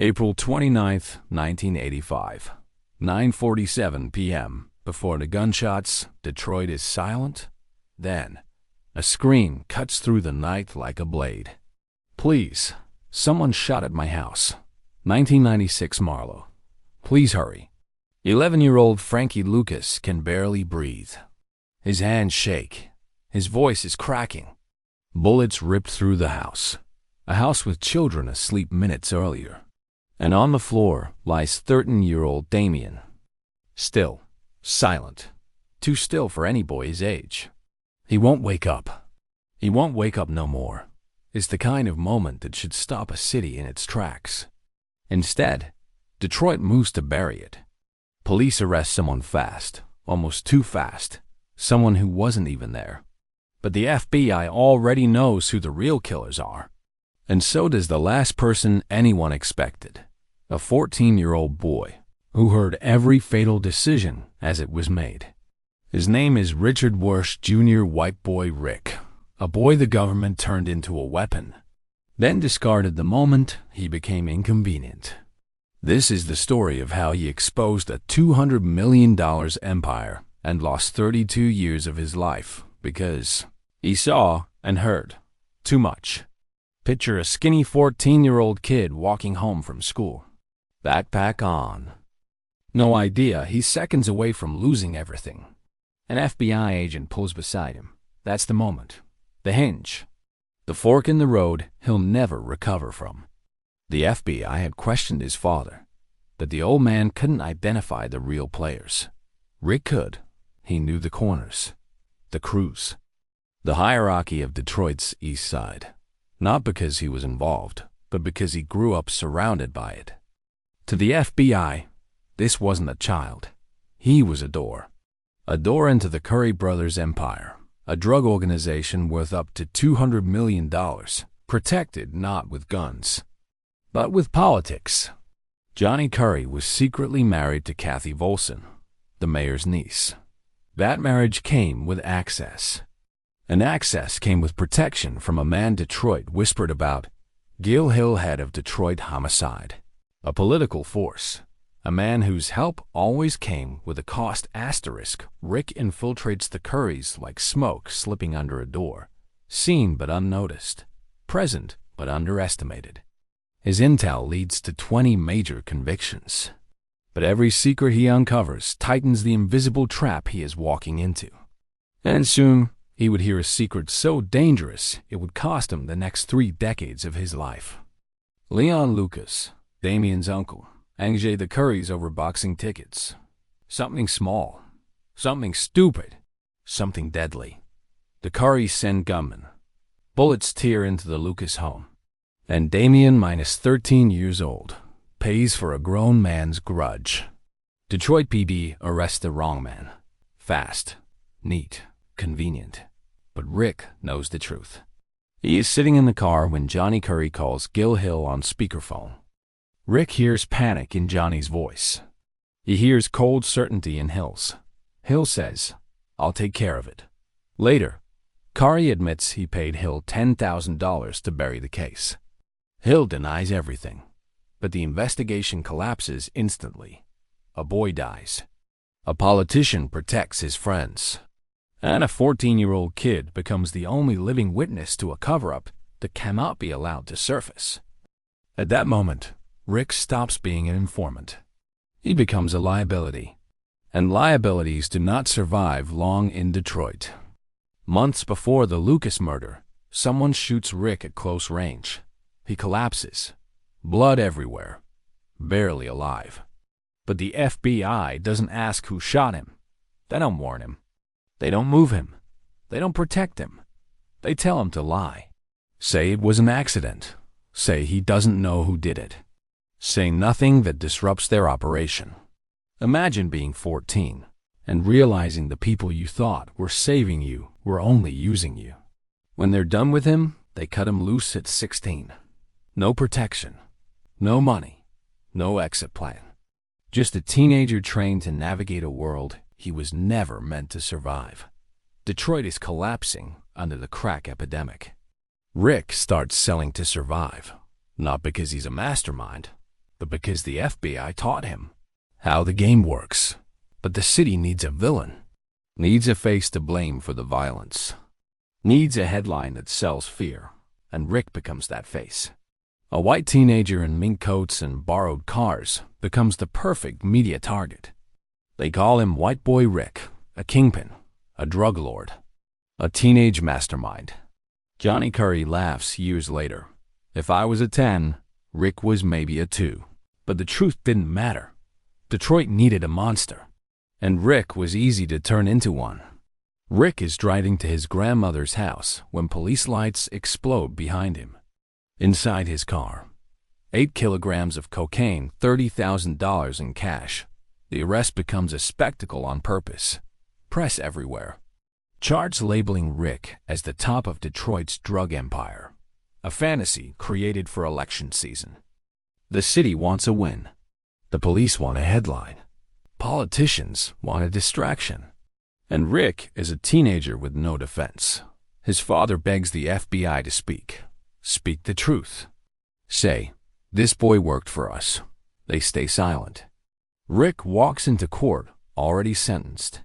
April 29th, 1985, 9:47 p.m. Before the gunshots, Detroit is silent. Then, a scream cuts through the night like a blade. "Please, someone shot at my house. 1996 Marlowe. Please hurry." 11-year-old Frankie Lucas can barely breathe. His hands shake. His voice is cracking. Bullets ripped through the house. A house with children asleep minutes earlier. And on the floor lies 13-year-old Damian. Still, silent. Too still for any boy his age. He won't wake up. He won't wake up no more. It's the kind of moment that should stop a city in its tracks. Instead, Detroit moves to bury it. Police arrest someone fast, almost too fast, someone who wasn't even there. But the FBI already knows who the real killers are. And so does the last person anyone expected, a 14-year-old boy who heard every fatal decision as it was made. His name is Richard Wershe Jr. White Boy Rick, a boy the government turned into a weapon, then discarded the moment he became inconvenient. This is the story of how he exposed a $200 million empire and lost 32 years of his life because he saw and heard too much. Picture a skinny 14-year-old kid walking home from school. Backpack on. No idea he's seconds away from losing everything. An FBI agent pulls beside him. That's the moment. The hinge. The fork in the road he'll never recover from. The FBI had questioned his father, but the old man couldn't identify the real players. Rick could. He knew the corners, the crews, the hierarchy of Detroit's East Side. Not because he was involved, but because he grew up surrounded by it. To the FBI, this wasn't a child. He was a door into the Curry brothers' empire, a drug organization worth up to $200 million, protected not with guns, but with politics. Johnny Curry was secretly married to Kathy Volson, the mayor's niece. That marriage came with access. And access came with protection from a man Detroit whispered about, Gil Hill, head of Detroit homicide. A political force. A man whose help always came with a cost asterisk. Rick infiltrates the Currys like smoke slipping under a door. Seen but unnoticed. Present but underestimated. His intel leads to 20 major convictions. But every secret he uncovers tightens the invisible trap he is walking into. And soon, he would hear a secret so dangerous it would cost him the next 3 decades of his life. Leon Lucas, Damian's uncle, engaged the Currys over boxing tickets. Something small, something stupid, something deadly. The Currys send gunmen. Bullets tear into the Lucas home. And Damian, minus 13 years old, pays for a grown man's grudge. Detroit PD arrests the wrong man. Fast, neat, convenient. But Rick knows the truth. He is sitting in the car when Johnny Curry calls Gil Hill on speakerphone. Rick hears panic in Johnny's voice. He hears cold certainty in Hill's. Hill says, "I'll take care of it." Later, Curry admits he paid Hill $10,000 to bury the case. Hill denies everything, but the investigation collapses instantly. A boy dies. A politician protects his friends. And a 14-year-old kid becomes the only living witness to a cover-up that cannot be allowed to surface. At that moment, Rick stops being an informant. He becomes a liability. And liabilities do not survive long in Detroit. Months before the Lucas murder, someone shoots Rick at close range. He collapses. Blood everywhere. Barely alive. But the FBI doesn't ask who shot him. They don't warn him. They don't move him. They don't protect him. They tell him to lie. Say it was an accident. Say he doesn't know who did it. Say nothing that disrupts their operation. Imagine being 14 and realizing the people you thought were saving you were only using you. When they're done with him, they cut him loose at 16. No protection. No money. No exit plan. Just a teenager trained to navigate a world he was never meant to survive. Detroit is collapsing under the crack epidemic. Rick starts selling to survive, not because he's a mastermind, but because the FBI taught him how the game works. But the city needs a villain, needs a face to blame for the violence, needs a headline that sells fear, and Rick becomes that face. A white teenager in mink coats and borrowed cars becomes the perfect media target. They call him White Boy Rick, a kingpin, a drug lord, a teenage mastermind. Johnny Curry laughs years later. If I was a 10, Rick was maybe a 2. But the truth didn't matter. Detroit needed a monster, and Rick was easy to turn into one. Rick is driving to his grandmother's house when police lights explode behind him. Inside his car, 8 kilograms of cocaine, $30,000 in cash. The arrest becomes a spectacle on purpose. Press everywhere. Charts labeling Rick as the top of Detroit's drug empire, a fantasy created for election season. The city wants a win. The police want a headline. Politicians want a distraction. And Rick is a teenager with no defense. His father begs the FBI to speak. Speak the truth. Say, this boy worked for us. They stay silent. Rick walks into court, already sentenced.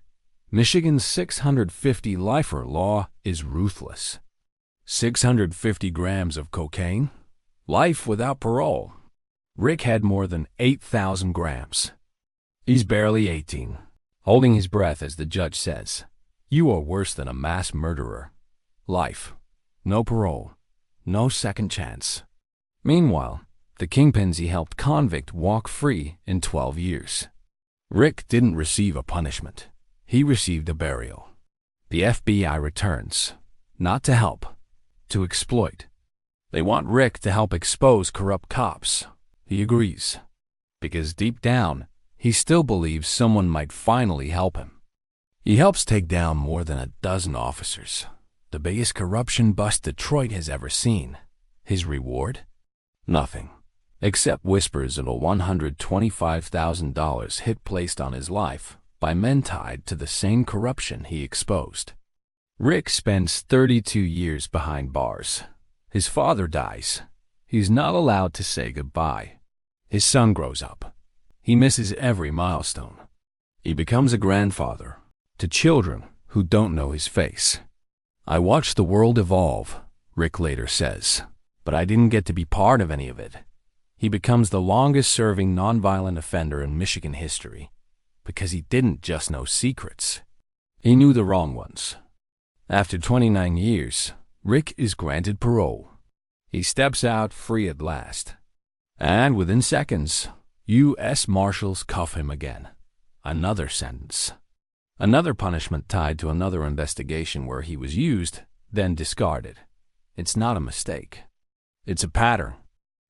Michigan's 650 lifer law is ruthless. 650 grams of cocaine? Life without parole. Rick had more than 8,000 grams. He's barely 18, holding his breath as the judge says, "You are worse than a mass murderer. Life. No parole. No second chance." Meanwhile, the kingpins he helped convict walk free in 12 years. Rick didn't receive a punishment. He received a burial. The FBI returns, not to help, to exploit. They want Rick to help expose corrupt cops. He agrees, because deep down, he still believes someone might finally help him. He helps take down more than a dozen officers, the biggest corruption bust Detroit has ever seen. His reward? Nothing, except whispers of a $125,000 hit placed on his life by men tied to the same corruption he exposed. Rick spends 32 years behind bars. His father dies. He's not allowed to say goodbye. His son grows up. He misses every milestone. He becomes a grandfather to children who don't know his face. "I watched the world evolve," Rick later says, "but I didn't get to be part of any of it." He becomes the longest-serving nonviolent offender in Michigan history because he didn't just know secrets. He knew the wrong ones. After 29 years, Rick is granted parole. He steps out free at last. And within seconds, U.S. Marshals cuff him again. Another sentence. Another punishment tied to another investigation where he was used, then discarded. It's not a mistake. It's a pattern.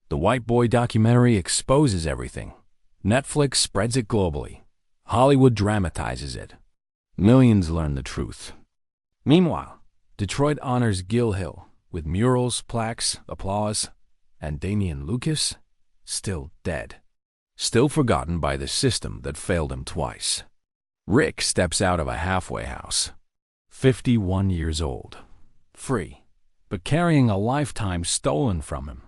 The White Boy documentary exposes everything. Netflix spreads it globally. Hollywood dramatizes it. Millions learn the truth. Meanwhile, Detroit honors Gill Hill with murals, plaques, applause, and Damian Lucas, still dead. Still forgotten by the system that failed him twice. Rick steps out of a halfway house, 51 years old, free, but carrying a lifetime stolen from him.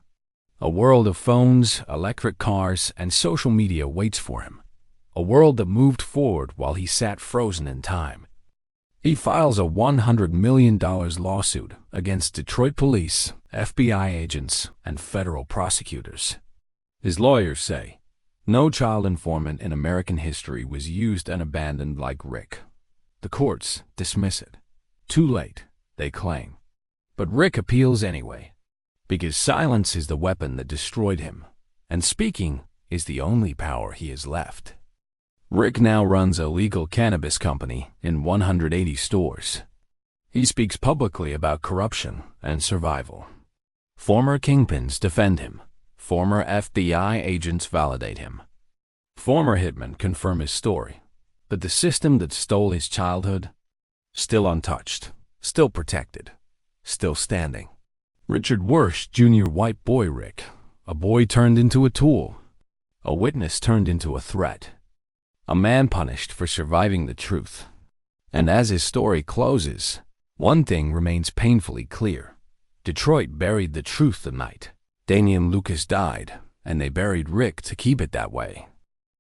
A world of phones, electric cars, and social media waits for him. A world that moved forward while he sat frozen in time. He files a $100 million lawsuit against Detroit police, FBI agents, and federal prosecutors. His lawyers say, no child informant in American history was used and abandoned like Rick. The courts dismiss it. Too late, they claim. But Rick appeals anyway, because silence is the weapon that destroyed him, and speaking is the only power he has left. Rick now runs a legal cannabis company in 180 stores. He speaks publicly about corruption and survival. Former kingpins defend him. Former FBI agents validate him. Former hitmen confirm his story. But the system that stole his childhood, still untouched, still protected, still standing. Richard Wershe Jr. White Boy Rick, a boy turned into a tool, a witness turned into a threat, a man punished for surviving the truth. And as his story closes, one thing remains painfully clear. Detroit buried the truth the night Damian Lucas died, and they buried Rick to keep it that way.